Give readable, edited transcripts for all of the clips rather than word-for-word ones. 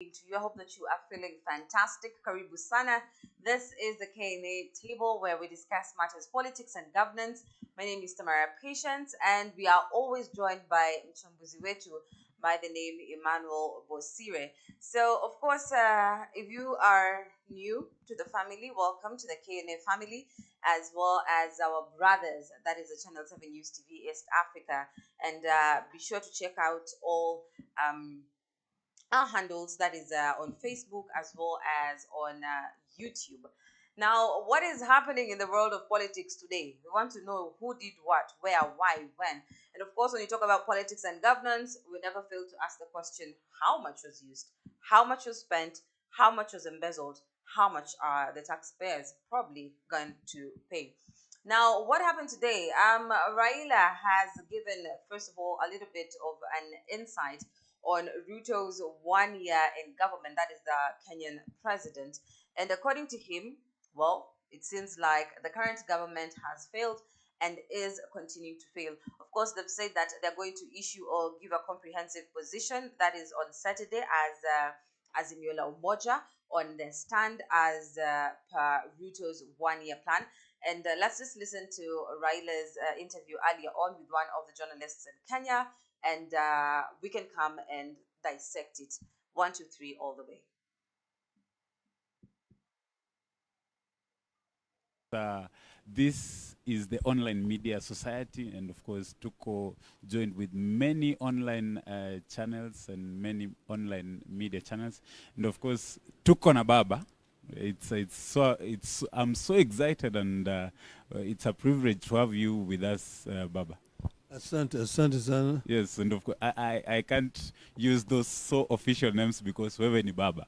I hope that you are feeling fantastic. Karibu sana. This is the KNA table where we discuss matters politics and governance. My name is Tamara Patience, and we are always joined by mchambuzi wetu by the name Emmanuel Bosire. So, of course, if you are new to the family, welcome to the KNA family, as well as our brothers, that is the Channel 7 News TV East Africa. And be sure to check out all our handles, that is on Facebook as well as on YouTube. Now, what is happening in the world of politics today? We want to know who did what, where, why, when. And of course, when you talk about politics and governance, we never fail to ask the question, how much was used, how much was spent, how much was embezzled, how much are the taxpayers probably going to pay? Now, what happened today? Raila has given, first of all, a little bit of an insight on Ruto's 1 year in government, that is the Kenyan president. And according to him, well, it seems like the current government has failed and is continuing to fail. Of course, they've said that they're going to issue or give a comprehensive position, that is on Saturday, as Imiola Umoja on the stand as per Ruto's 1 year plan. And let's just listen to Raila's interview earlier on with one of the journalists in Kenya, and we can come and dissect it 1, 2, 3 all the way. This is the Online Media Society, and of course, Tuko joined with many online channels and many online media channels, and of course, Tuko na Baba. I'm so excited, and it's a privilege to have you with us, Baba. Asante sana. Yes, and of course, I can't use those so official names because wewe ni Baba.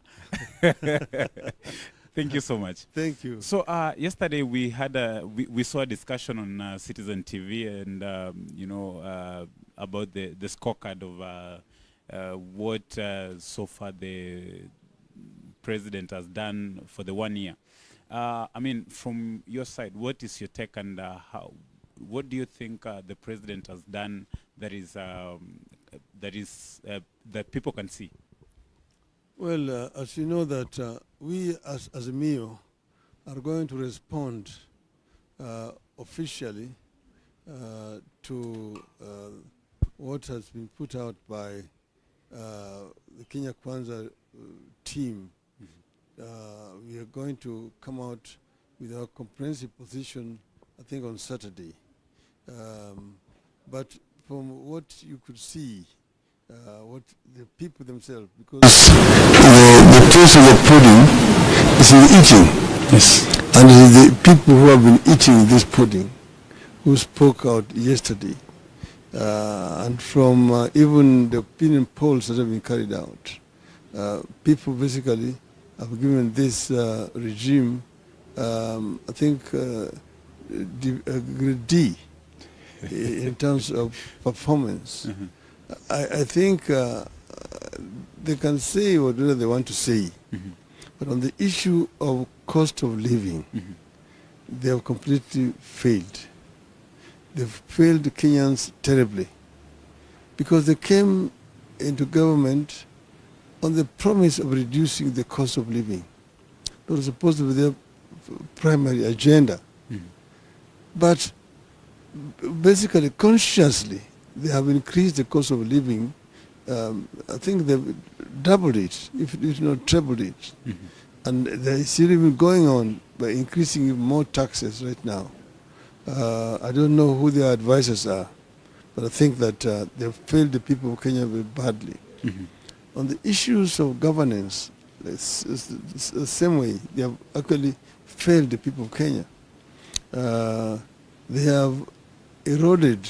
Thank you so much. Thank you. So yesterday we had we saw a discussion on Citizen TV, and about the scorecard of what so far the president has done for the 1 year. I mean, from your side, what is your take, and what do you think the president has done that that people can see? Well, as you know that we as a MIO are going to respond officially to what has been put out by the Kenya Kwanza team. We are going to come out with our comprehensive position, I think, on Saturday. But from what you could see, what the people themselves, because the taste of the pudding is in eating. Yes. And it is the people who have been eating this pudding who spoke out yesterday. And from even the opinion polls that have been carried out, people basically have given this regime, I think, grade D in terms of performance. Mm-hmm. I think they can say whatever they want to say, Mm-hmm. but on the issue of cost of living, Mm-hmm. they have completely failed. They've failed the Kenyans terribly because they came into government on the promise of reducing the cost of living. That was supposed to be their primary agenda. Mm-hmm. But basically, consciously, they have increased the cost of living. I think they've doubled it, if not trebled it. Mm-hmm. And they're still even going on by increasing more taxes right now. I don't know who their advisors are, but I think that they've failed the people of Kenya very badly. Mm-hmm. On the issues of governance, it's the same way. They have actually failed the people of Kenya. They have eroded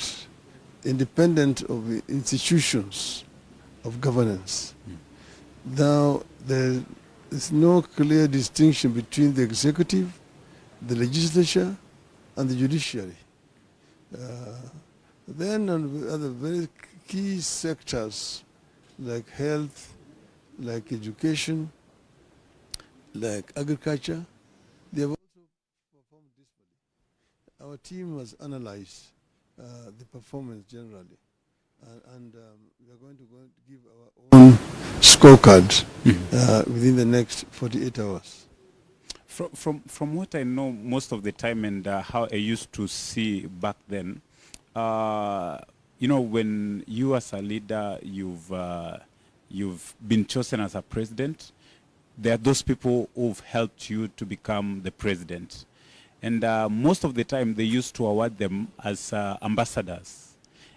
independent of the institutions of governance. Mm. Now, there is no clear distinction between the executive, the legislature, and the judiciary. Then on the other very key sectors like health, like education, like agriculture, they have also performed dismally. Our team has analyzed the performance generally. and we are going to give our own scorecard within the next 48 hours. From what I know most of the time and how I used to see back then, you know, when you as a leader, you've been chosen as a president, there are those people who've helped you to become the president. And most of the time they used to award them as ambassadors.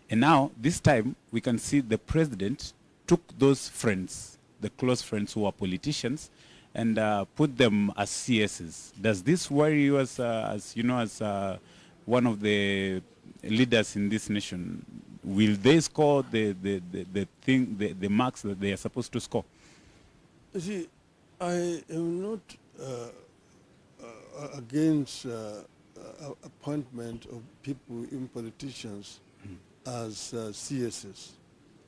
And now, this time, we can see the president took those friends, the close friends who are politicians, and put them as CSs. Does this worry you as you know, as one of the leaders in this nation? Will they score the marks that they are supposed to score? You see, I am not against appointment of people in politicians as CSs,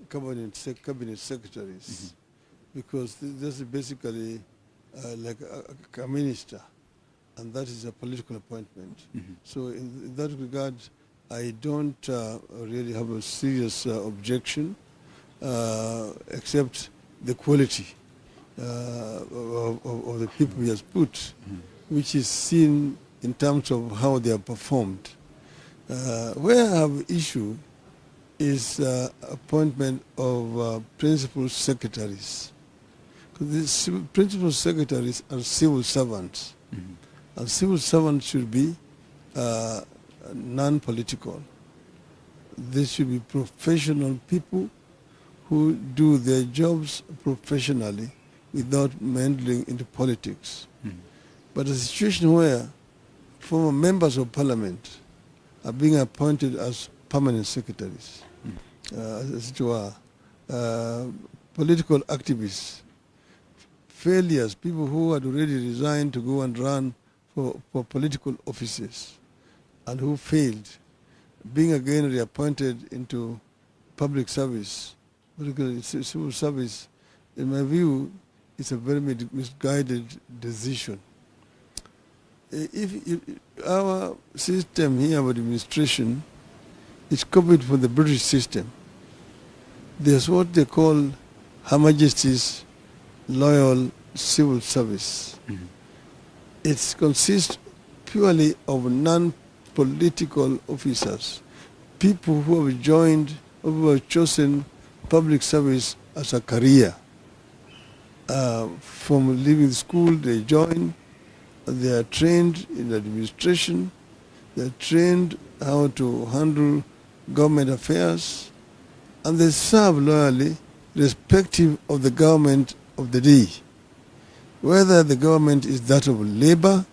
cabinet secretaries, because this is basically like a minister, and that is a political appointment. So in that regard, I don't really have a serious objection, except the quality of the people he has put, which is seen in terms of how they have performed. Where I have issue is appointment of principal secretaries. Because the principal secretaries are civil servants, and civil servants should be non-political. They should be professional people who do their jobs professionally without meddling into politics. But a situation where former members of parliament are being appointed as permanent secretaries, as it were, political activists, failures, people who had already resigned to go and run for political offices and who failed, being again reappointed into public service, particularly civil service, in my view, is a very misguided decision. If our system here of administration is copied from the British system, there's what they call Her Majesty's Loyal Civil Service. It consists purely of non-political officers, people who have joined, who have chosen public service as a career. From leaving school, they join, they are trained in administration, they are trained how to handle government affairs, and they serve loyally, irrespective of the government of the day. Whether the government is that of Labour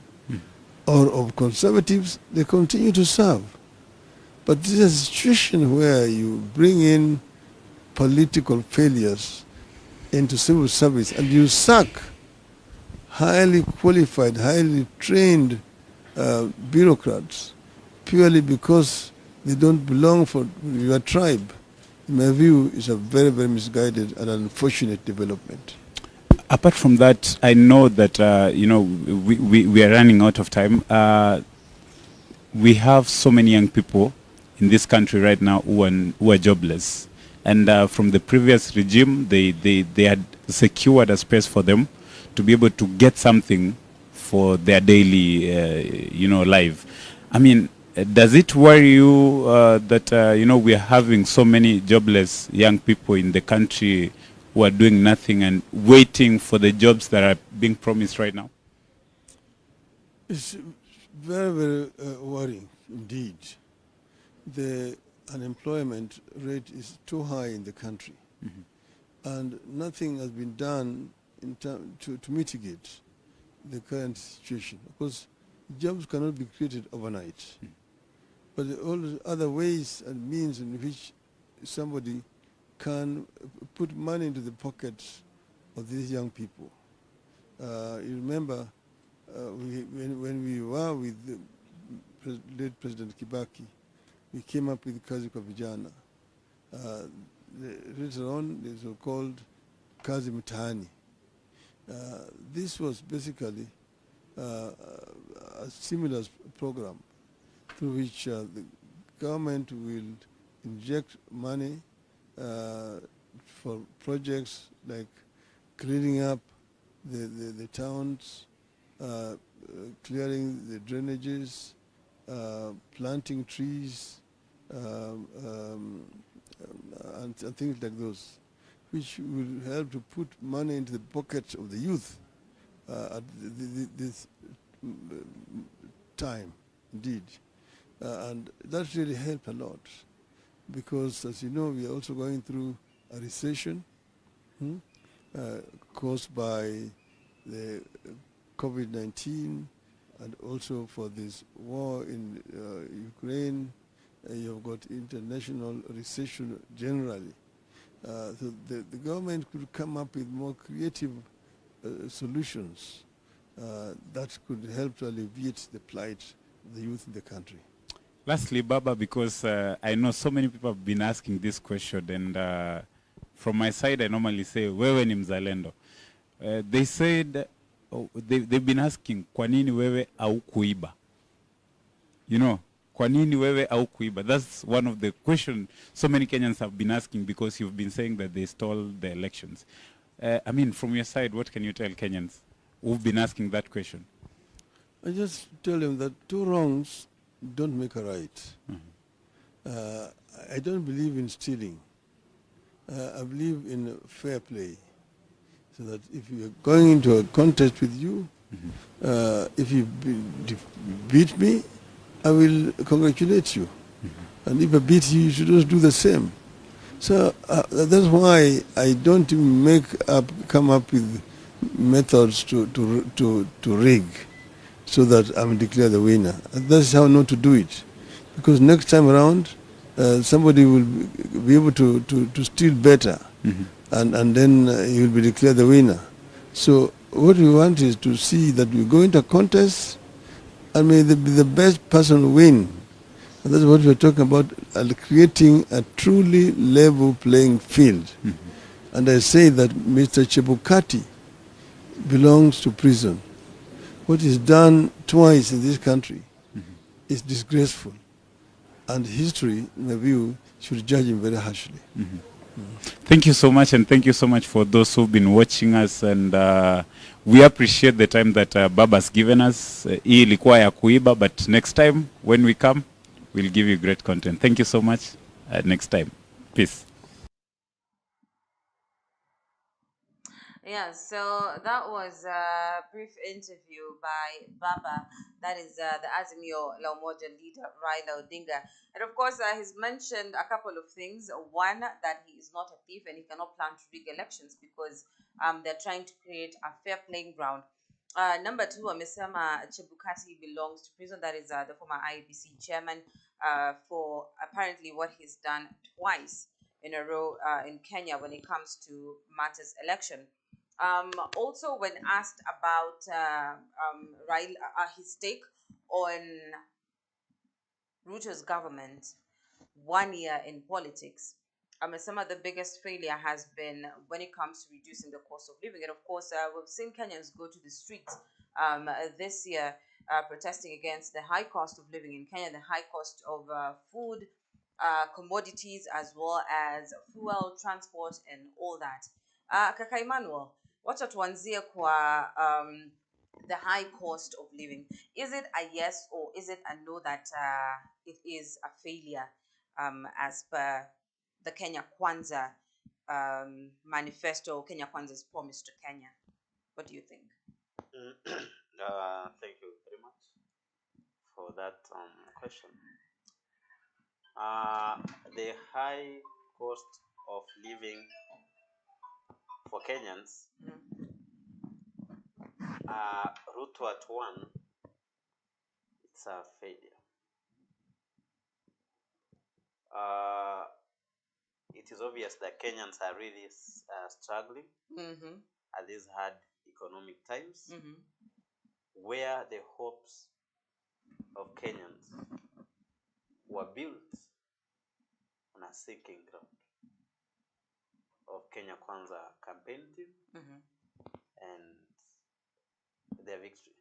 or of Conservatives, they continue to serve. But this is a situation where you bring in political failures into civil service and you sack highly qualified, highly trained bureaucrats purely because they don't belong for your tribe. In my view, is a very, very misguided and unfortunate development. Apart from that, I know that you know, we are running out of time. We have so many young people in this country right now who are jobless, and from the previous regime, they had secured a space for them to be able to get something for their daily you know, life. I mean, does it worry you that you know, we are having so many jobless young people in the country who are doing nothing and waiting for the jobs that are being promised right now? It's very, very worrying indeed. The unemployment rate is too high in the country, and nothing has been done in to mitigate the current situation. Of course, jobs cannot be created overnight, but all the other ways and means in which somebody can put money into the pockets of these young people. You remember when we were with the late President Kibaki, we came up with Kazi kwa Vijana. Later on, they were called Kazi Mutahani. This was basically a similar program through which the government will inject money for projects like cleaning up the towns, clearing the drainages, planting trees, and things like those, which will help to put money into the pockets of the youth at this time, indeed. And that really helped a lot because, as you know, we are also going through a recession caused by the COVID-19 and also for this war in Ukraine. You've got international recession generally. So the government could come up with more creative solutions that could help to alleviate the plight of the youth in the country. Lastly, Baba, because I know so many people have been asking this question, and from my side, I normally say, wewe ni mzalendo. They said, they've been asking, kwa nini wewe au kuiba? You know, kwa nini wewe au kuiba? That's one of the questions so many Kenyans have been asking because you've been saying that they stole the elections. I mean, from your side, what can you tell Kenyans who've been asking that question? I just tell them that two wrongs don't make a right. I don't believe in stealing. I believe in fair play. So that if you are going into a contest with you, if you beat me, I will congratulate you. And if I beat you, you should also do the same. So that's why I don't even come up with methods to rig so that I'm declared the winner. And that's how not to do it. Because next time around, somebody will be able to steal better. And then he will be declared the winner. So what we want is to see that we go into a contest and may the best person win. And that's what we're talking about, creating a truly level playing field. And I say that Mr. Chebukati belongs to prison. What is done twice in this country is disgraceful. And history, in my view, should judge him very harshly. Thank you so much, and thank you so much for those who've been watching us, and we appreciate the time that Baba's given us. Hii ilikuwa ya kuiba, but next time when we come, we'll give you great content. Thank you so much. Next time. Peace. Yeah, so that was a brief interview by Baba, that is the Azimio La Umoja leader, Raila Odinga. And of course, he's mentioned a couple of things. One, that he is not a thief and he cannot plan to rig elections because they're trying to create a fair playing ground. Number two, amesema Chebukati belongs to prison. That is the former IEBC chairman for apparently what he's done twice in a row in Kenya when it comes to matters election. Also, when asked about Raila, his take on Ruto'S government 1 year in politics, some of the biggest failure has been when it comes to reducing the cost of living. And of course, we've seen Kenyans go to the streets this year protesting against the high cost of living in Kenya, the high cost of food, commodities, as well as fuel, transport, and all that. Kaka Emmanuel, wacha tuanzie kwa the high cost of living. Is it a yes or is it a no that it is a failure as per the Kenya Kwanza manifesto, Kenya Kwanza's promise to Kenya? What do you think? Thank you very much for that question. The high cost of living for Kenyans, Ruto at one, it's a failure. It is obvious that Kenyans are really struggling at these hard economic times, where the hopes of Kenyans were built on a sinking ground of Kenya Kwanza campaign team and their victory.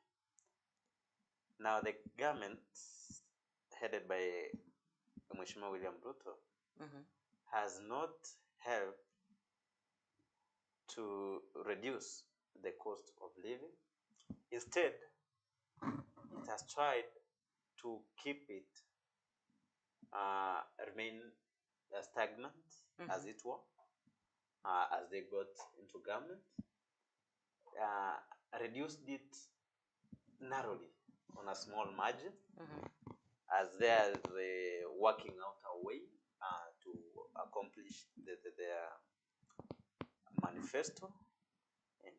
Now the government, headed by Mheshimiwa William Ruto, has not help to reduce the cost of living. Instead, it has tried to keep it remain stagnant, as it were, as they got into government, reduced it narrowly on a small margin, as they are working out a way to accomplish their manifesto, and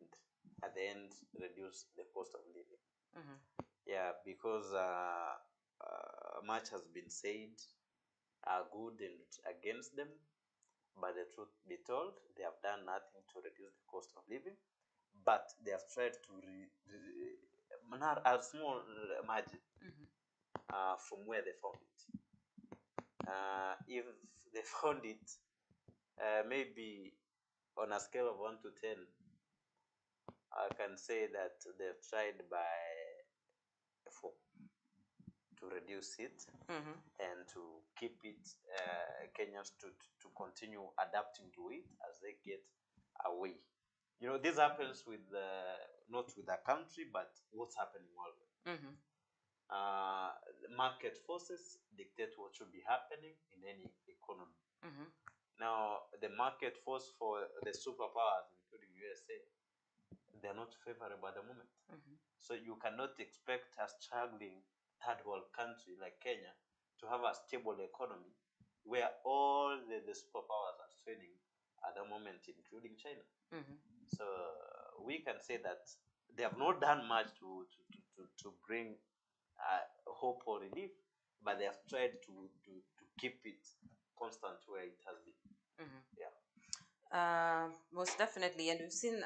at the end reduce the cost of living. Yeah, because much has been said, good and against them, but the truth be told, they have done nothing to reduce the cost of living, but they have tried to a small margin from where they found it. If they found it maybe on a scale of 1 to 10, I can say that they've tried by 4 to reduce it and to keep it, Kenyans to continue adapting to it as they get away. You know, this happens with not with a country, but what's happening worldwide. Market forces dictate what should be happening in any economy. Now, the market force for the superpowers, including USA, they're not favorable at the moment. So you cannot expect a struggling third world country like Kenya to have a stable economy where all the superpowers are training at the moment, including China. So we can say that they have not done much to bring hope or relief, but they have tried to keep it constant where it has been. Most definitely, and we've seen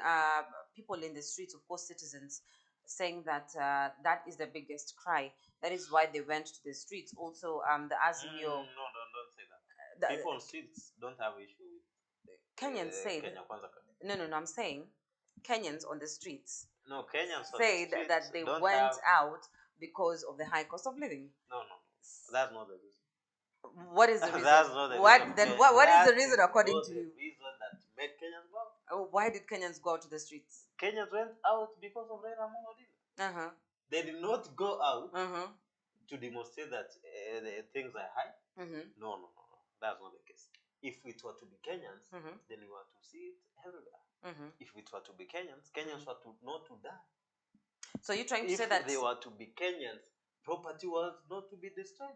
people in the streets, of course, citizens, saying that that is the biggest cry. That is why they went to the streets. Also, the Azimio. No, don't say that. People on streets don't have issue with Kenyans said. Kenya Kwanza. No, I'm saying Kenyans on the streets. No, Kenyans said that they went out because of the high cost of living. No, that's not the reason. What is the reason? That's not the what reason. then? What is the reason according to you? The reason that made Kenyans go out. Oh, why did Kenyans go out to the streets? Kenyans went out because of Raila odinga. They did not go out to demonstrate that things are high. No, that's not the case. If it were to be Kenyans, then we were to see it everywhere. If it were to be Kenyans, Kenyans were not to die. So you're trying to say that if they were to be Kenyans, property was not to be destroyed.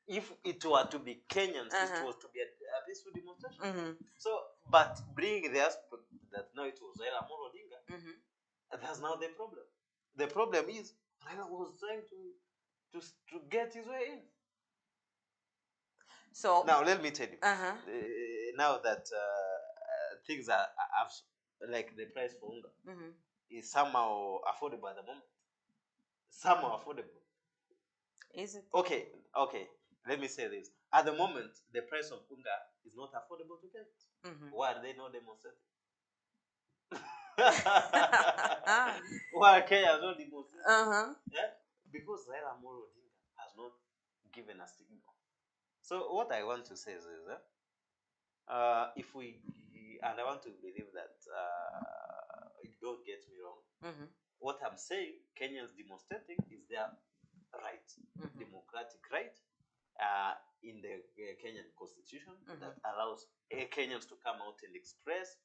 If it were to be Kenyans, it was to be a peaceful demonstration. So, but bringing the aspect that now it was Raila odinga, that's now the problem. The problem is Raila was trying to get his way in. So now let me tell you. Now that things are like the price for unga is somehow affordable at the moment. Somehow affordable. Is it? Okay. Let me say this. At the moment, the price of unga is not affordable to Kenyans. Why are they not demonstrating? Why are Kenyans not demonstrating? Yeah? Because Raila odinga has not given a signal. So what I want to say is if we, and I want to believe that don't get me wrong, what I'm saying, Kenyans demonstrating is their right, democratic right, in the Kenyan constitution that allows Kenyans to come out and express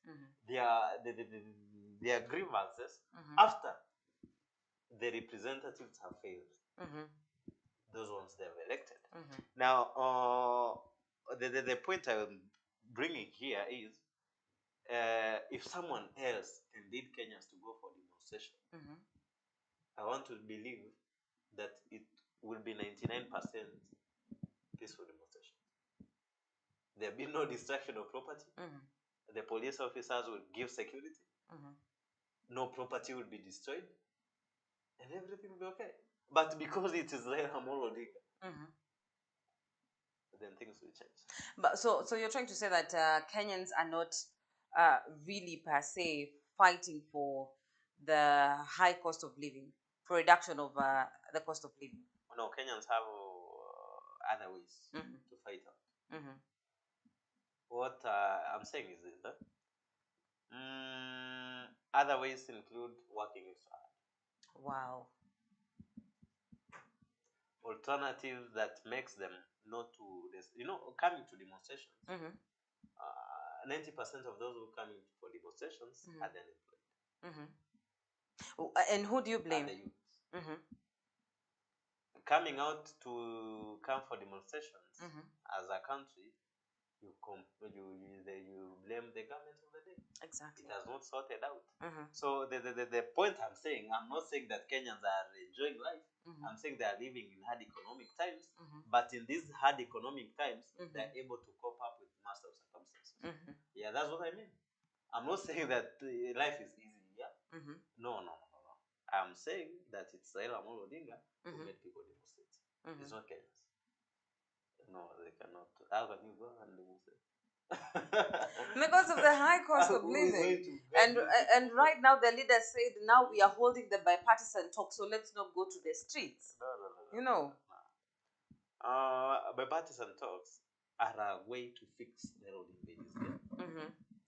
their grievances after the representatives have failed. Those ones they've elected. Now, the point I'm bringing here is, if someone else can lead Kenyans to go for demonstration, I want to believe that it will be 99% peaceful demonstration. There will be no destruction of property. The police officers will give security. No property will be destroyed, and everything will be okay. But because it is Raila odinga, then things will change. But so you're trying to say that Kenyans are not really per se fighting for the high cost of living, for reduction of the cost of living. No, Kenyans have other ways to fight out. what I'm saying is this, other ways include working extra hard. Wow. Alternatives that makes them not to this, coming to demonstrations. 90% of those who come in for demonstrations are the unemployed. And who do you blame? Are the youths. Coming out to come for demonstrations as a country, you blame the government of the day. Exactly. It has not sorted out. So the point I'm saying, I'm not saying that Kenyans are enjoying life. I'm saying they are living in hard economic times. But in these hard economic times, they're able to cope up with mass of circumstances. Yeah, that's what I mean. I'm not saying that life is easy. Yeah. No. I'm saying that it's Raila Odinga who made people demonstrate. It's not Kenyans. No, they cannot. How can you go and demonstrate? Because of the high cost of living. And right now the leaders said now we are holding the bipartisan talk, so let's not go to the streets. No. Bipartisan talks are a way to fix the road images.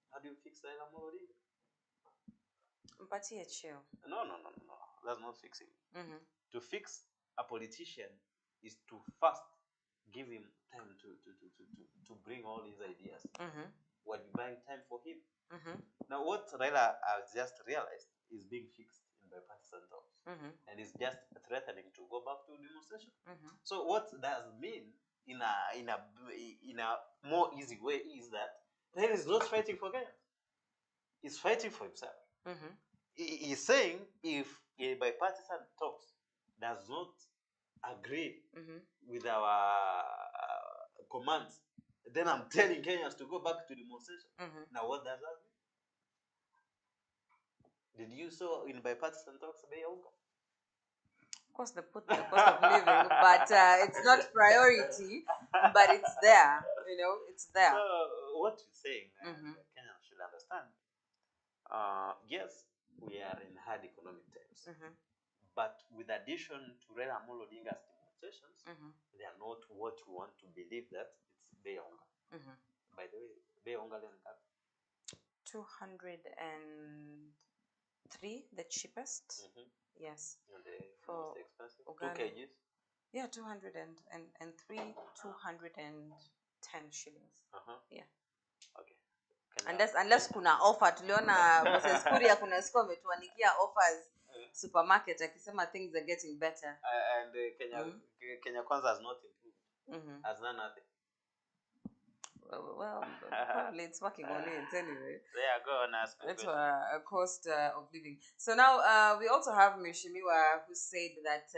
How do you fix the Odinga? But here, chill. No. That's not fixing. To fix a politician is to first give him time to bring all his ideas. While you're buying time for him. Now, what Raila has just realized is being fixed in bipartisan talks, and is just threatening to go back to demonstration. So, what does mean in a more easy way is that Raila is not fighting for Kenya; he's fighting for himself. He's saying if a bipartisan talks does not agree with our commands, then I'm telling Kenyans to go back to demonstration. Now, what does that mean? Did you saw in bipartisan talks Bei Unga? Of course, they put the cost of living, but it's not priority, but it's there. It's there. So, what you're saying, Kenyans should understand. Yes, we are in hard economic times, but with addition to Raila Odinga's demonstrations, they are not what you want to believe that it's Bei Unga. By the way, Bei Unga leo 203, the cheapest. Yes. And the for most expensive? Uganda. 2 kgs? Yeah, 203, 210 shillings. Yeah. Okay. Unless kuna offer, tuliona Moses Kuria kuna siku ametuanikia offers supermarket akisema things are getting better. And Kenya Kwanza has not improved. Has done nothing. Well, probably it's working on it anyway. Yeah, go on, ask. It's a cost of living. So now we also have Mheshimiwa who said that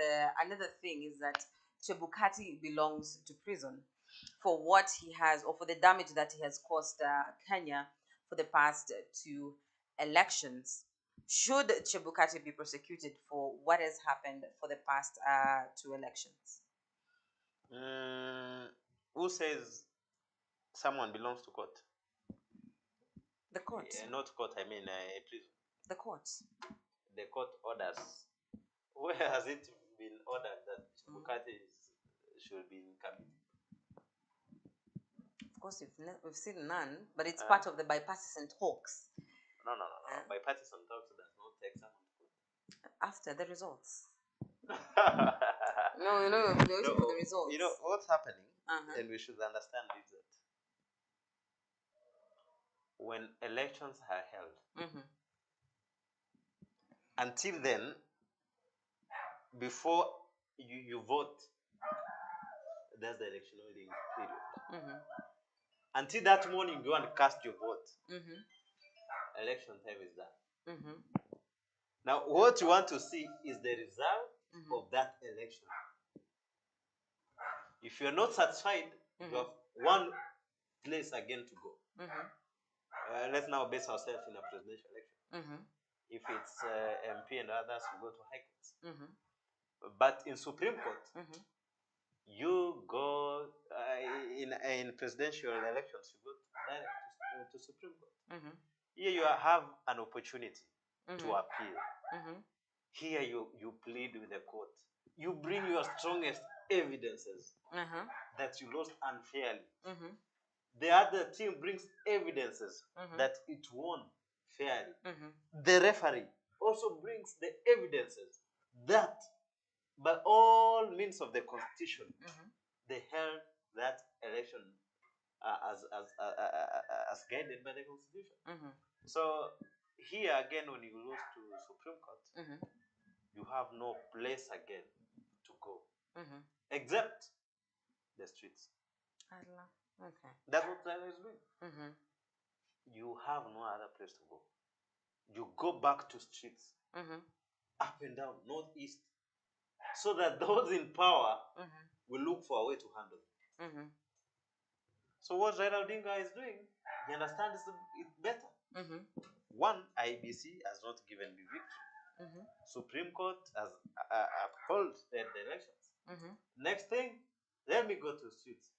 another thing is that Chebukati belongs to prison for what he has, or for the damage that he has caused Kenya for the past 2 elections. Should Chebukati be prosecuted for what has happened for the past 2 elections? Who says someone belongs to court? The court. Not court, I mean prison. The courts. The court orders. Where has it been ordered that Chebukati should be in committee? Of course, we've seen none, but it's part of the bipartisan talks. No. Bipartisan talks does not take someone to court. After the results. No, we're waiting for the results. What's happening, and we should understand is that when elections are held, until then, before you vote, that's the election holding period. Until that morning, you want to cast your vote. Election time is done. Now, what you want to see is the result of that election. If you're not satisfied, you have one place again to go. Let's now base ourselves in a presidential election. If it's MP and others, we go to high courts. But in Supreme Court, you go in presidential elections, you go direct to Supreme Court. Here you have an opportunity to appeal. Here you plead with the court. You bring your strongest evidences that you lost unfairly. The other team brings evidences that it won fairly. The referee also brings the evidences that by all means of the constitution, they held that election as guided by the constitution. So here again, when you lose to Supreme Court, you have no place again to go except the streets. Okay. That's what Raila is doing. You have no other place to go. You go back to streets, up and down, northeast, so that those in power will look for a way to handle it. So what Raila Odinga is doing, he understands it better. One, IBC has not given me victory. Supreme Court has upheld the elections. Next thing, let me go to streets.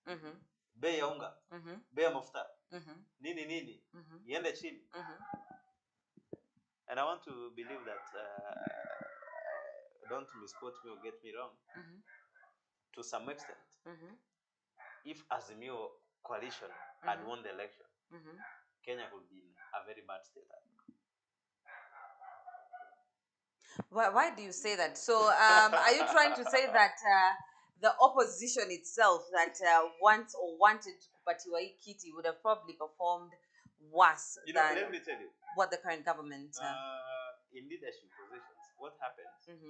Bei ya unga, bei ya mafuta, nini nini, iende chini. And I want to believe that, don't misquote me or get me wrong, to some extent, if Azimio coalition had won the election, Kenya would be in a very bad state. Why do you say that? So, are you trying to say that the opposition itself that wants or wanted kupatiwa hii kiti would have probably performed worse than let me tell you what the current government? In leadership positions, what happens?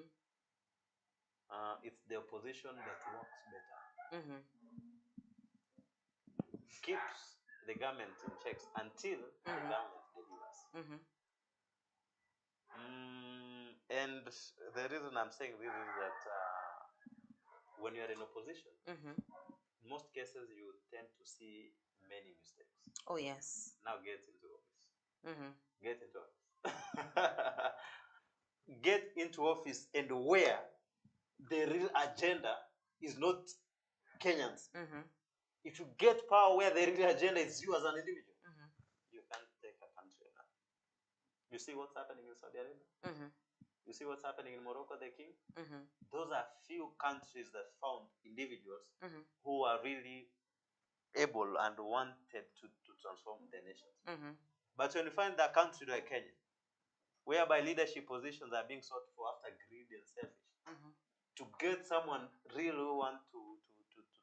It's the opposition that works better, keeps the government in checks until the government delivers. And the reason I'm saying this is that when you're in opposition, in most cases you tend to see many mistakes. Oh yes. Now get into office. Get into office. Get into office, and where the real agenda is not Kenyans. If you get power where the real agenda is you as an individual, you can't take a country now. You see what's happening in Saudi Arabia? You see what's happening in Morocco, the king? Those are few countries that found individuals who are really able and wanted to transform their nations. But when you find a country like Kenya, whereby leadership positions are being sought for after greed and selfish, to get someone really who want to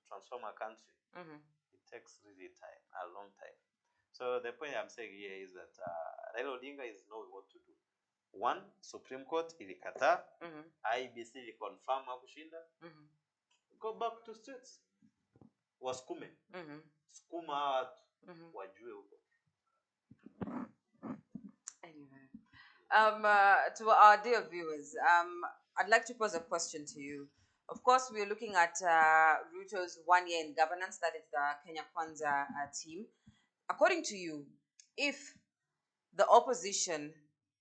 transform a country, it takes really time, a long time. So the point I'm saying here is that Raila Odinga is knowing what to do. One, Supreme Court ilikataa, IBC iliconfirm hakushinda. Go back to streets. Wasukume. Sukuma hawa watu wajue huko. Anyway, to our dear viewers, I'd like to pose a question to you. Of course, we're looking at Ruto's 1 year in governance, that is the Kenya Kwanza team. According to you, if the opposition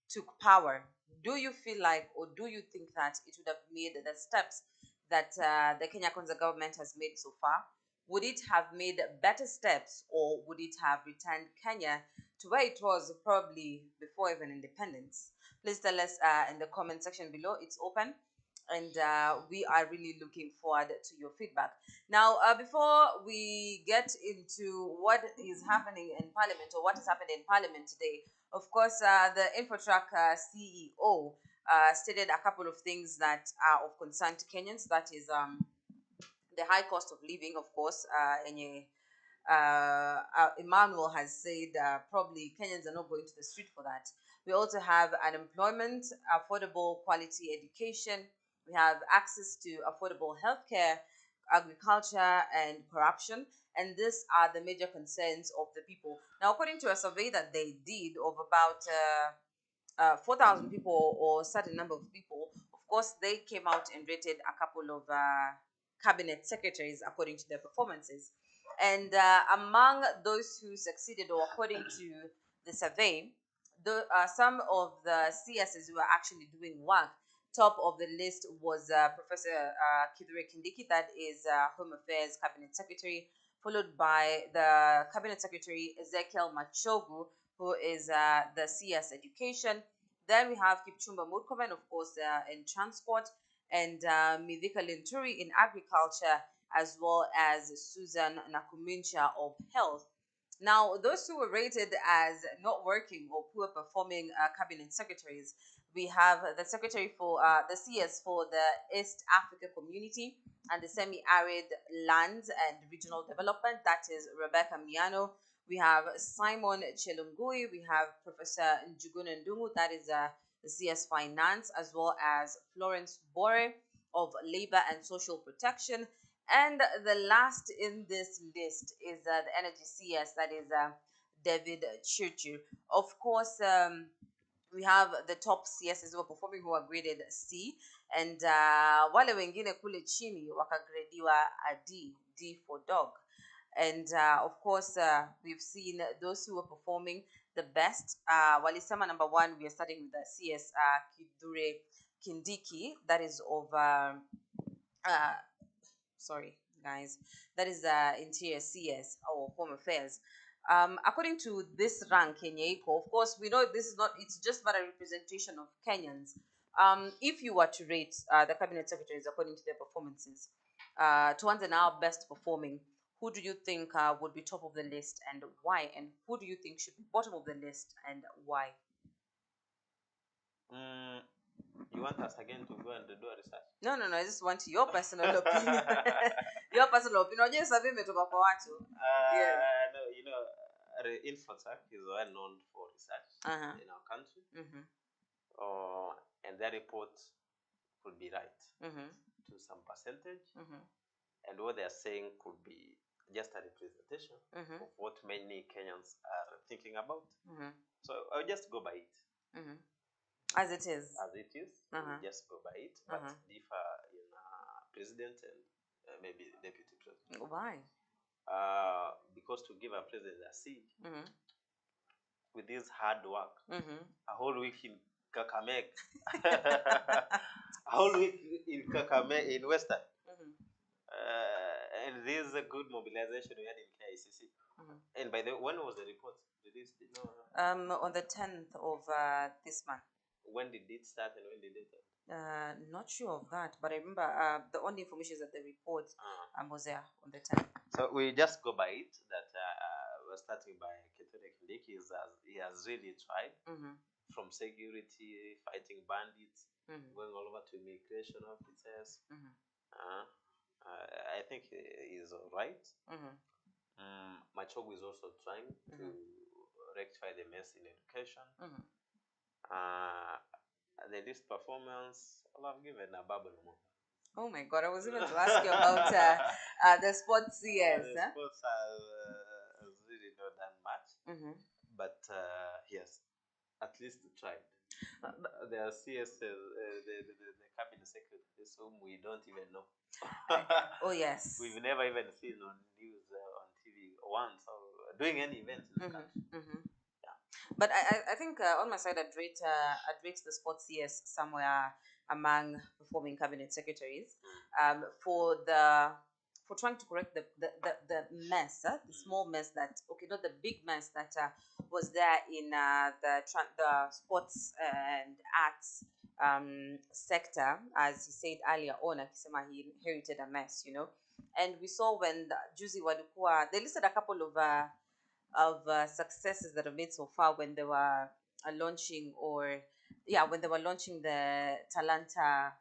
took power, do you feel like, or do you think that it would have made the steps that the Kenya Kwanza government has made so far? Would it have made better steps, or would it have returned Kenya to where it was probably before even independence? Please tell us in the comment section below. It's open, and we are really looking forward to your feedback. Now, before we get into what is happening in Parliament, or what has happened in Parliament today, of course, the Infotrack CEO stated a couple of things that are of concern to Kenyans. That is the high cost of living, of course. Emmanuel has said probably Kenyans are not going to the street for that. We also have unemployment, affordable quality education. We have access to affordable healthcare, agriculture, and corruption. And these are the major concerns of the people. Now, according to a survey that they did of about 4,000 people, or a certain number of people, of course, they came out and rated a couple of cabinet secretaries according to their performances. And among those who succeeded, or according to the survey, some of the CSs who are actually doing work. Top of the list was Professor Kithure Kindiki, that is Home Affairs Cabinet Secretary, followed by the Cabinet Secretary Ezekiel Machogu, who is the CS Education. Then we have Kipchumba Murkomen, of course, in transport, and Mithika Linturi in agriculture, as well as Susan Nakumincha of health. Now, those who were rated as not working or poor performing cabinet secretaries, we have the secretary for the CS for the East Africa Community and the Semi-Arid Lands and Regional Development, that is Rebecca Miano. We have Simon Chelungui. We have Professor Njuguna Ndungu, that is the CS Finance, as well as Florence Bore of Labor and Social Protection. And the last in this list is the Energy CS, that is David Churchill. Of course, we have the top CSs who are performing who are graded C, and wale wengine kule chini wakagradiwa a D, D for dog. And of course, we've seen those who are performing the best. Walisema number one, we are starting with the CS Kidure Kindiki, that is of sorry guys, that is interior CS or home affairs. According to this rank Kenyaiko, of course we know this is not, it's just but a representation of Kenyans. If you were to rate the cabinet secretaries according to their performances, towards an hour best performing, who do you think would be top of the list and why, and who do you think should be bottom of the list and why? You want us again to go and do a research? No, I just want your personal opinion. Your personal opinion. Just survey imetoka kwa watu. No, you know, Infotech is well known for research in our country. And their report could be right to some percentage. And what they are saying could be just a representation of what many Kenyans are thinking about. So I'll just go by it. As it is. As it is. We'll just go by it. But differ in president and maybe deputy president. Why? Because to give a president a seat with this hard work, a whole week in Kakameg, a whole week in Kakameg, in Western, and this is a good mobilization we had in KISII. And by the when was the report released? On the 10th of this month. When did it start and when did it end? Not sure of that, but I remember the only information is that the report was there on the 10th. So we just go by it that we're starting by Kithure Kindiki. He has really tried from security, fighting bandits, going all over to immigration officers. I think he's all right. Machogu is also trying to rectify the mess in education. The least performance, I'll have given AJAABU. Oh my God, I was even to ask you about the sports CS. The sports has really not done much, but yes, at least tried. There are CSs, the cabinet secretaries whom we don't even know. Oh yes. We've never even seen on news on TV once or doing any event in the country. But I think on my side I'd rate the sports CS somewhere among performing cabinet secretaries for trying to correct the mess, the small mess that, okay, not the big mess that was there in the sports and arts sector, as he said earlier on. Akisema he inherited a mess, you know. And we saw when Juzi walikuwa, they listed a couple of successes that have made so far when they were launching when they were launching the Talanta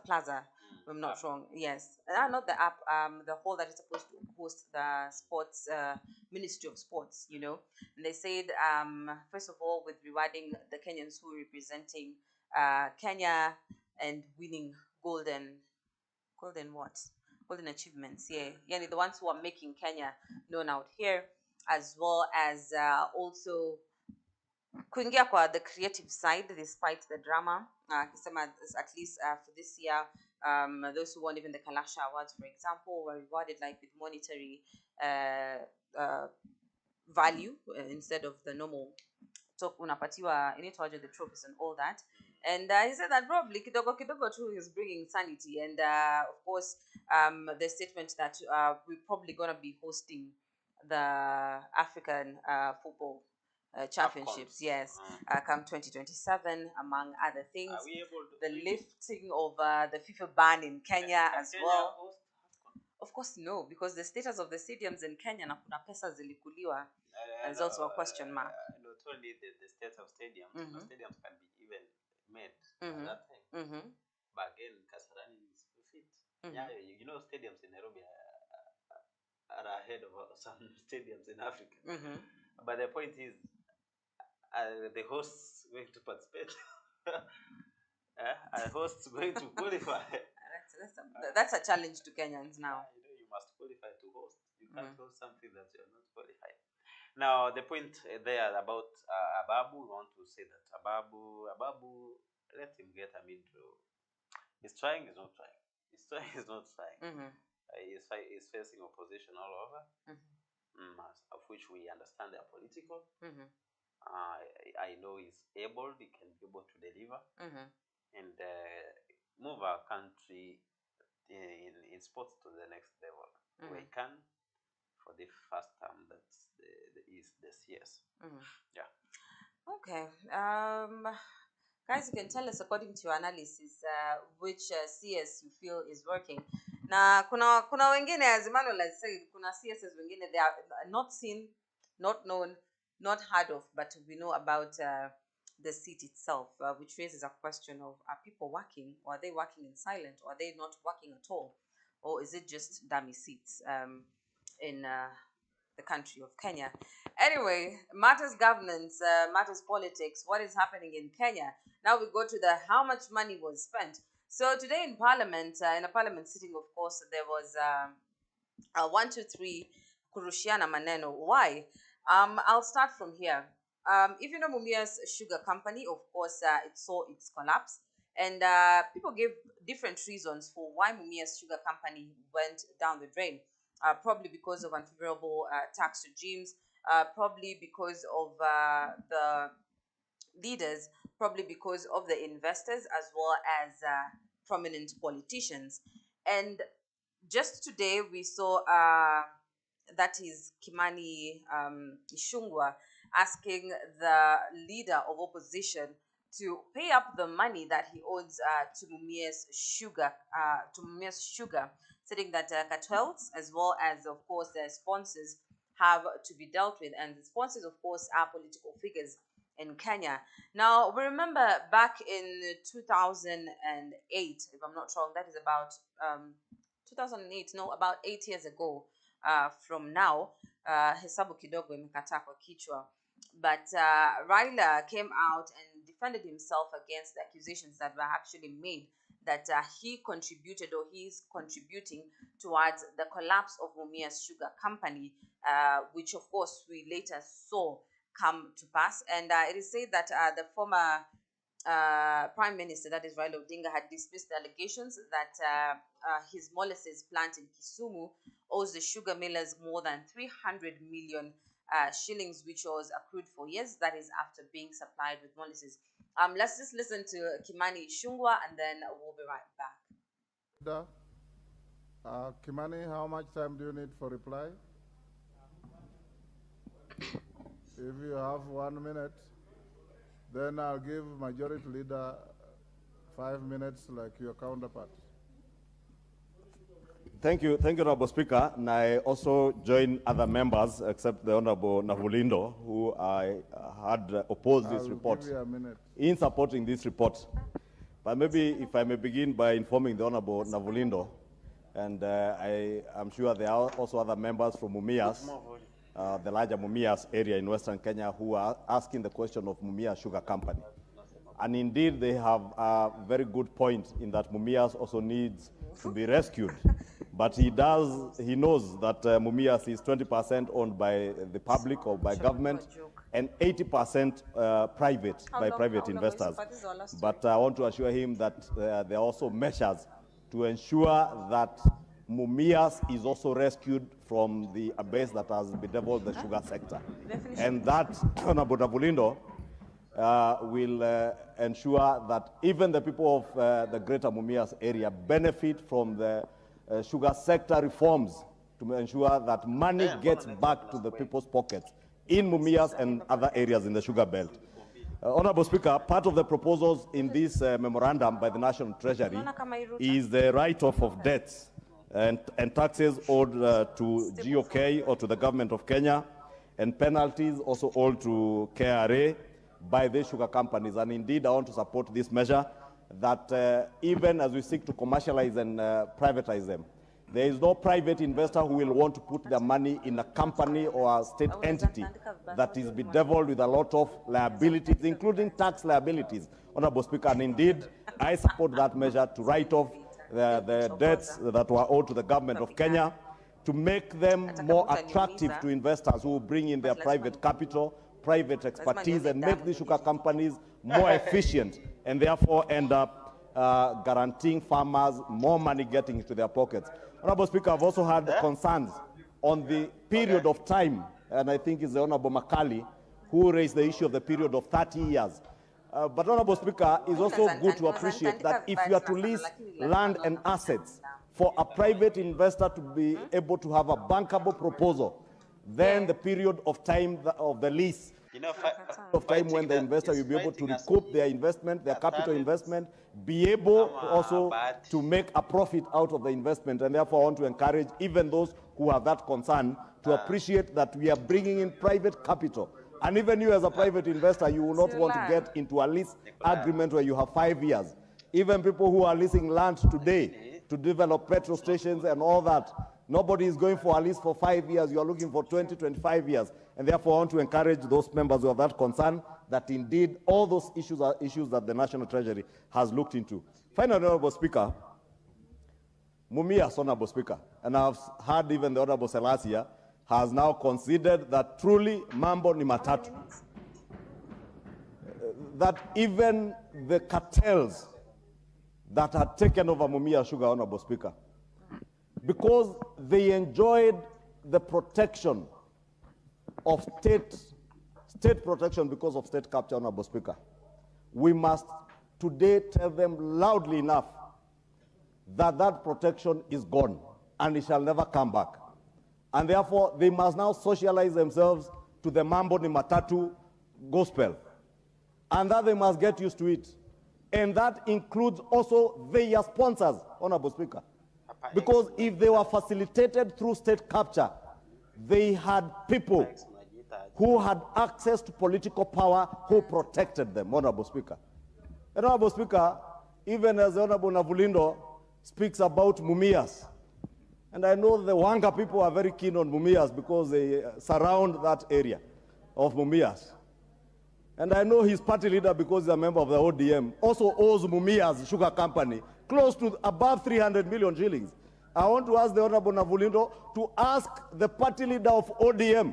Plaza, if I'm not wrong. Yes, not the app, the hall that is supposed to host the sports Ministry of Sports, you know. And they said first of all, with rewarding the Kenyans who are representing Kenya and winning golden achievements, yeah, the ones who are making Kenya known out here, as well as also kuingia kwa the creative side despite the drama. Akisema at least for this year, those who won even the Kalasha Awards, for example, were rewarded like with monetary value instead of the normal unapatiwa inaitwaje, the trophies and all that. And he said that probably kidogo too is bringing sanity, and of course the statement that we're probably going to be hosting the African football championships, yes, come 2027, among other things. The lifting of the FIFA ban in Kenya as well. Of course, no, because the status of the stadiums in Kenya na kuna pesa zilikuliwa is also a question mark. Not only the state of stadiums, stadiums can be even made at that time. But again, Kasarani is fit. Yeah, you know, stadiums in Nairobi are ahead of some stadiums in Africa. But the point is, the hosts going to participate. Are hosts going to qualify? That's a challenge to Kenyans now. You know, you must qualify to host. You can't host something that you're not qualified. Now, the point there about AJAABU, we want to say that AJAABU, let him get a mid-row. He's trying, he's not trying. He's trying, he's not trying. He's facing opposition all over, of which we understand they are political. I know he's able, he can be able to deliver and move our country in sports to the next level. We can, for the first time, that's the CS. Yeah. Okay. Guys, you can tell us according to your analysis which CS you feel is working. Na kuna wengine, as Emmanuel has said, kuna CSs wengine, they are not seen, not known, not heard of, but we know about the seat itself, which raises a question of, are people working, or are they working in silence, or are they not working at all, or is it just dummy seats in the country of Kenya? Anyway, matters governance, matters politics, what is happening in Kenya? Now we go to the how much money was spent. So today in Parliament, in a Parliament sitting, of course, there was a 1, 2, 3 kurushiana maneno. Why? I'll start from here. If you know Mumia's sugar company, of course, it saw its collapse. And people gave different reasons for why Mumia's sugar company went down the drain. Probably because of unfavorable tax regimes, probably because of the leaders, probably because of the investors, as well as prominent politicians. And just today we saw that is Kimani Ichung'wah asking the leader of opposition to pay up the money that he owes to Mumia's sugar, stating that cartels, as well as, of course, their sponsors, have to be dealt with. And the sponsors, of course, are political figures in Kenya. Now, we remember back in 2008, if I'm not wrong, that is about 2008, no, about 8 years ago from now, hesabu kidogo imekata kwa kichwa. But Raila came out and defended himself against the accusations that were actually made that he contributed, or he's contributing towards the collapse of Mumia's sugar company, which of course we later saw come to pass. And it is said that the former Prime Minister, that is Raila Odinga, had dismissed the allegations that his molasses plant in Kisumu owes the sugar millers more than 300 million shillings, which was accrued for years. That is after being supplied with molasses. Let's just listen to Kimani Ichung'wah, and then we'll be right back. Kimani, how much time do you need for reply? If you have 1 minute, then I'll give Majority Leader 5 minutes like your counterpart. Thank you, Honorable Speaker. And I also join other members, except the Honorable Navulindo, who I had opposed this report in supporting this report. But maybe if I may begin by informing the Honorable Navulindo, and I am sure there are also other members from Mumias, the larger Mumias area in Western Kenya, who are asking the question of Mumia Sugar Company. And indeed, they have a very good point in that Mumias also needs to be rescued. But he knows that Mumias is 20% owned by the public or by government, and 80% private investors. But I want to assure him that there are also measures to ensure that Mumias is also rescued from the abyss that has bedeviled the sugar sector. And that, Honorable Navulindo, will ensure that even the people of the greater Mumias area benefit from the sugar sector reforms to ensure that money gets back to the people's pockets in Mumias and other areas in the sugar belt. Honorable Speaker, part of the proposals in this memorandum by the National Treasury is the write-off of debts and taxes owed to GOK or to the government of Kenya, and penalties also owed to KRA by the sugar companies. And indeed, I want to support this measure that even as we seek to commercialize and privatize them, there is no private investor who will want to put their money in a company or a state entity that is bedeviled with a lot of liabilities, including tax liabilities, Honorable Speaker. And indeed, I support that measure to write off the debts that were owed to the government of Kenya, to make them more attractive to investors who bring in their private capital, private expertise, and make these sugar companies more efficient, and therefore end up guaranteeing farmers more money getting into their pockets. Honorable Speaker, I've also had concerns on the period of time, and I think it's the Honorable Makali who raised the issue of the period of 30 years. But Honorable Speaker, it's also good to appreciate that if you are to lease land and assets for a private investor to be able to have a bankable proposal, then the period of time of the lease, of time when the investor will be able to recoup their investment, their capital investment, be able also to make a profit out of the investment. And therefore, I want to encourage even those who have that concern to appreciate that we are bringing in private capital. And even you as a private investor, you will not want to get into a lease agreement where you have 5 years. Even people who are leasing land today to develop petrol stations and all that, nobody is going for a lease for 5 years. You are looking for 20, 25 years. And therefore, I want to encourage those members who have that concern that indeed all those issues are issues that the National Treasury has looked into. Finally, Honorable Speaker, Mumias, Honorable Speaker, and I've heard even the Honorable Selassie has now considered that truly mambo ni matatu. That even the cartels that had taken over Mumia Sugar, Honorable Speaker, because they enjoyed the protection of state protection because of state capture, Honorable Speaker, we must today tell them loudly enough that that protection is gone and it shall never come back. And therefore, they must now socialize themselves to the mambo ni matatu gospel. And that they must get used to it. And that includes also their sponsors, Honorable Speaker. Because if they were facilitated through state capture, they had people who had access to political power who protected them, Honorable Speaker. And Honorable Speaker, even as the Honorable Navulindo speaks about Mumias, and I know the Wanga people are very keen on Mumias because they surround that area of Mumias. And I know his party leader, because he's a member of the ODM, also owes Mumias Sugar Company close to above 300 million shillings. I want to ask the Honorable Navulindo to ask the party leader of ODM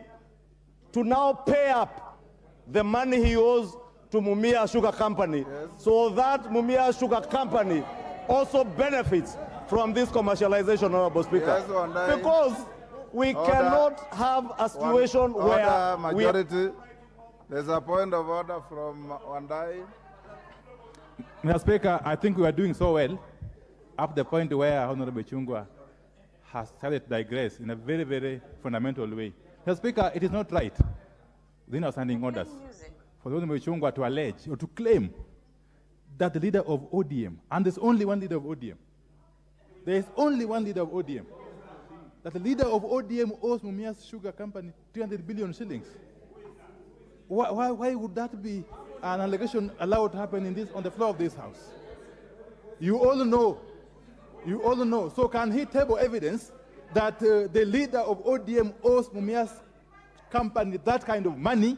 to now pay up the money he owes to Mumia Sugar Company, so that Mumia Sugar Company also benefits from this commercialization, Honorable Speaker. Yes, because we cannot have a situation where majority. There's a point of order from Wandai. Mr. Speaker, I think we are doing so well up the point where Honorable Chungwa has started to digress in a very, very fundamental way. Mr. Speaker, it is not right within our standing orders for Honorable Chungwa to allege or to claim that the leader of ODM, and there's only one leader of ODM, there is only one leader of ODM, that the leader of ODM owes Mumias Sugar Company 300 billion shillings. Why would that be an allegation allowed to happen in this, on the floor of this house? You all know. So can he table evidence that the leader of ODM owes Mumias Company that kind of money,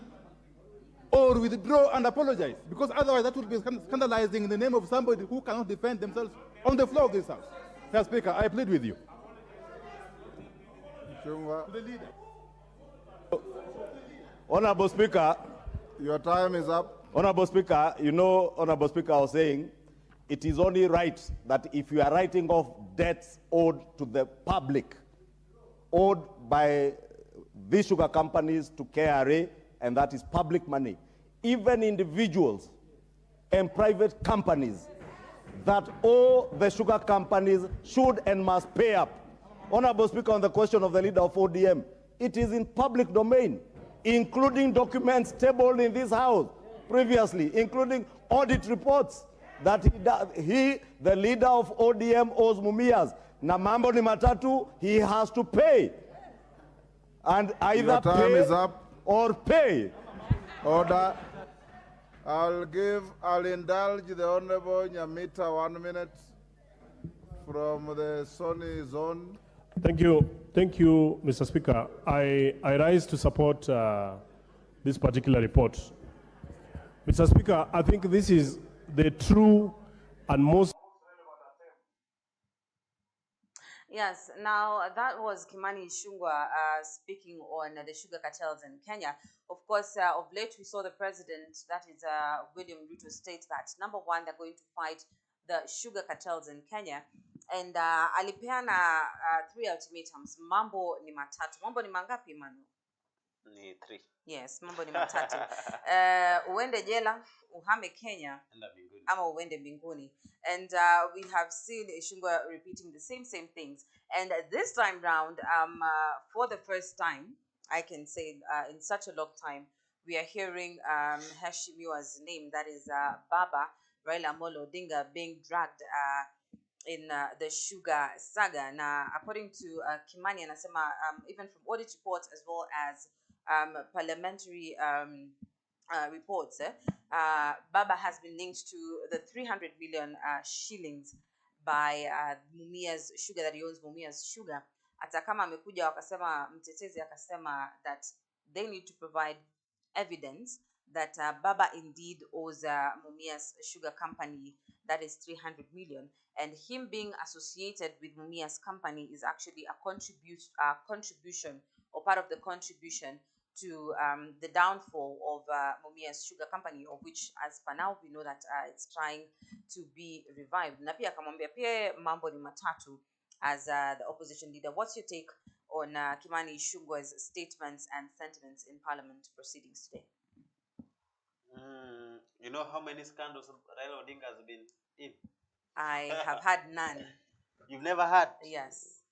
or withdraw and apologize? Because otherwise that would be scandalizing in the name of somebody who cannot defend themselves on the floor of this house. Mr. Speaker, I plead with you. The leader. Honorable Speaker, your time is up. Honorable Speaker, you know, Honorable Speaker, I was saying, it is only right that if you are writing off debts owed to the public, owed by these sugar companies to KRA, and that is public money, even individuals and private companies that owe the sugar companies should and must pay up. Honorable Speaker, on the question of the leader of ODM, it is in public domain, including documents tabled in this house previously, including audit reports that the leader of ODM owes Mumias Na mambo ni matatu, he has to pay. And either Your time pay is up. or pay. Order. I'll indulge the Honorable Nyamita 1 minute from the Sony zone. Thank you, Mr. Speaker. I rise to support this particular report. Mr. Speaker, I think this is the true and most... Yes, now that was Kimani Ichung'wah speaking on the sugar cartels in Kenya. Of course, of late we saw the president, that is William Ruto, state that number one, they're going to fight the sugar cartels in Kenya. And alipeana 3 ultimatums. Mambo ni matatu. Mambo ni mangapi, Manu? Ni 3. Yes, mambo ni matatu. Uende jela, uhame Kenya, ama uende mbinguni. And we have seen Ichung'wah repeating the same things. And this time round, for the first time, I can say in such a long time, we are hearing Heshimiwa's name, that is Baba Raila Odinga, being dragged in the sugar saga. Now, according to Kimani, anasema, even from audit reports as well as parliamentary reports, Baba has been linked to the 300 million shillings by Mumia's Sugar, that he owns Mumia's Sugar. Hata kama amekuja wakasema, mtetezi akasema that they need to provide evidence that Baba indeed owes Mumia's Sugar Company, that is 300 million, and him being associated with Mumia's company is actually a contribution or part of the contribution to the downfall of Mumia's Sugar Company, of which, as for now, we know that it's trying to be revived. Na pia akamwambia pia mambo ni matatu as the opposition leader. What's your take on Kimani Ichung'wah's statements and sentiments in Parliament proceedings today? You know how many scandals Raila Odinga has been in? I have had none. You've never had? Yes.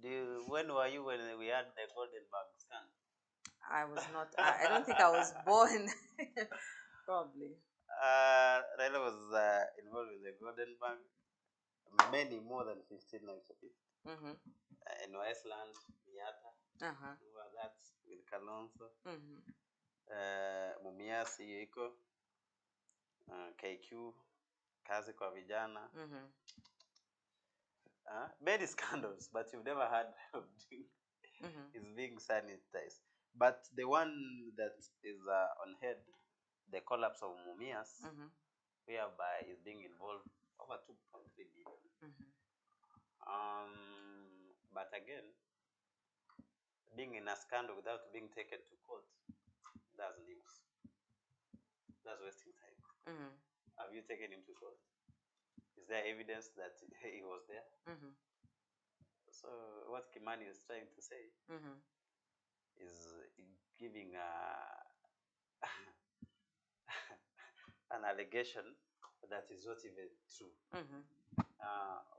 When were you when we had the Golden Bag scandal? I was not. I don't think I was born. Probably. Raila was involved with the Golden Bag. Many more than 15 nights of it. In Westland, Miata. That with Kalonzo. Mumias Yiko. KQ. Kazi kwa vijana. Many scandals, but you've never had is being sanitized. But the one that is on head, the collapse of Mumias, whereby is being involved over 2.3 billion. But again, being in a scandal without being taken to court, that's news. That's wasting time. Have you taken him to court? Is there evidence that he was there? So what Kimani is trying to say is giving an allegation that is not even true.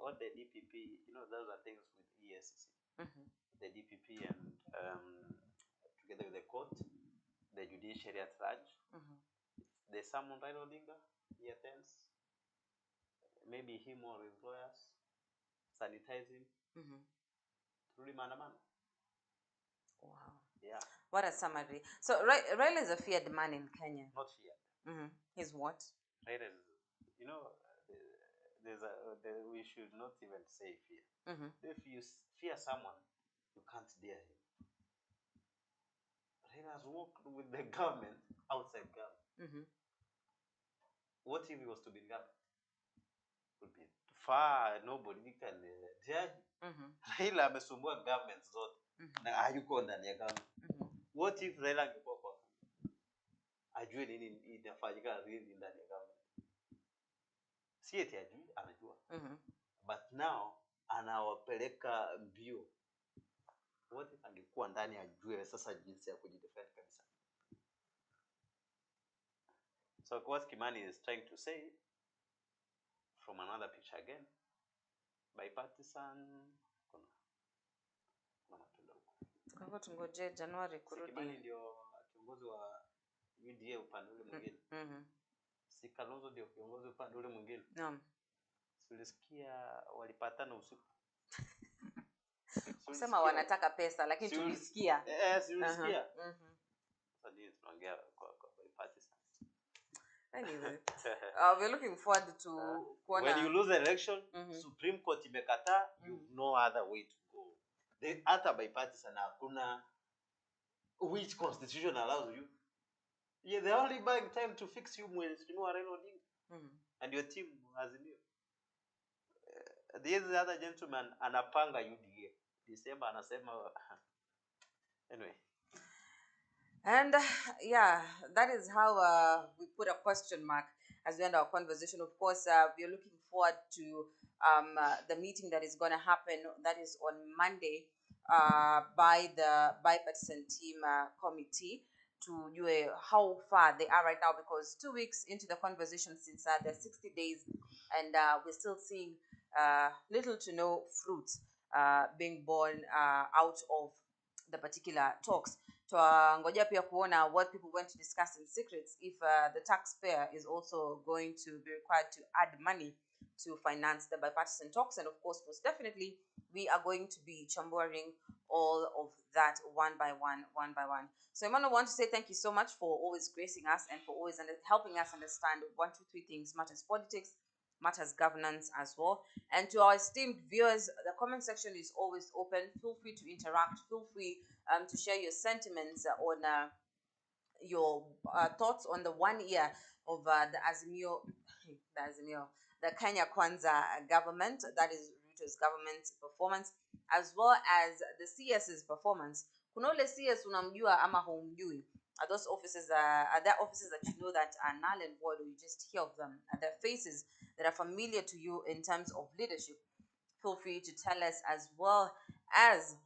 What the DPP, you know, those are things with ESC. The DPP and together with the court, the judiciary at large, they summon Raila Odinga, he attends. Maybe him or his lawyers sanitize him. Truly man. Wow. Yeah. What a summary. So Raila is a feared man in Kenya. Not feared. He's what? Raila is, you know, we should not even say fear. If you fear someone, you can't dare him. Raila has worked with the government outside government. What if he was to be in government? Would be far, nobody can dare him. Raila amesumbua government zote na hayuko ndani ya government. What if Raila angekuwa kwa ajue nini inafanyika really ndani ya government? Si eti ajui, anajua. But now anawapeleka mbio. What if angekuwa ndani ajue sasa jinsi ya kujidefend kabisa? So what Kimani is trying to say, from another picture again, bipartisan, kuna matunda huko. Kwa hivyo tungoje Januari kurudi. Kimani ndio kiongozi wa UDA upande ule mwingine. Si Kalonzo ndio kiongozi upande ule mwingine. Naam. Tulisikia walipatana usiku. Kusema wanataka pesa lakini tulisikia. Tulisikia. Sasa ndio tunaongea kwa bipartisan. Anyway, we're looking forward to when you lose the election, Supreme Court imekataa, you no other way to go. The other bipartisan hakuna, which constitution allows you. Yeah, they're only buying time to fix you Mheshimiwa Raila Odinga and your team Azimio. The other gentleman anapanga UDA. December anasema anyway. And yeah, that is how we put a question mark as we end our conversation. Of course, we are looking forward to the meeting that is going to happen. That is on Monday by the bipartisan team committee to do how far they are right now, because 2 weeks into the conversation since the 60 days, and we're still seeing little to no fruits being born out of the particular talks. Ngoja pia kuona what people went to discuss in secrets, if the taxpayer is also going to be required to add money to finance the bipartisan talks. And of course, most definitely, we are going to be chamburing all of that one by one. So Emmanuel, I want to say thank you so much for always gracing us and for always helping us understand 1, 2, 3 things: matters politics, matters governance as well. And to our esteemed viewers, the comment section is always open. Feel free to interact. Feel free to share your sentiments on your thoughts on the 1 year of the Kenya Kwanza government, that is Ruto's government's performance, as well as the CS's performance. Kuna ule CS unamjua ama humjui. Are those offices, are there offices that you know that are null and void, or you just hear of them? Are there faces that are familiar to you in terms of leadership? Feel free to tell us, as well as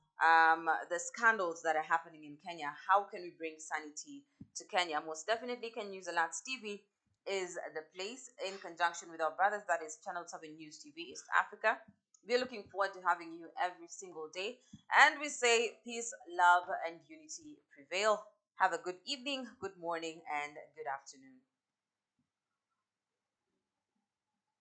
the scandals that are happening in Kenya. How can we bring sanity to Kenya? Most definitely, Can News Alerts TV is the place, in conjunction with our brothers, that is Channel 7 News TV East Africa. We're looking forward to having you every single day. And we say peace, love, and unity prevail. Have a good evening, good morning, and good afternoon.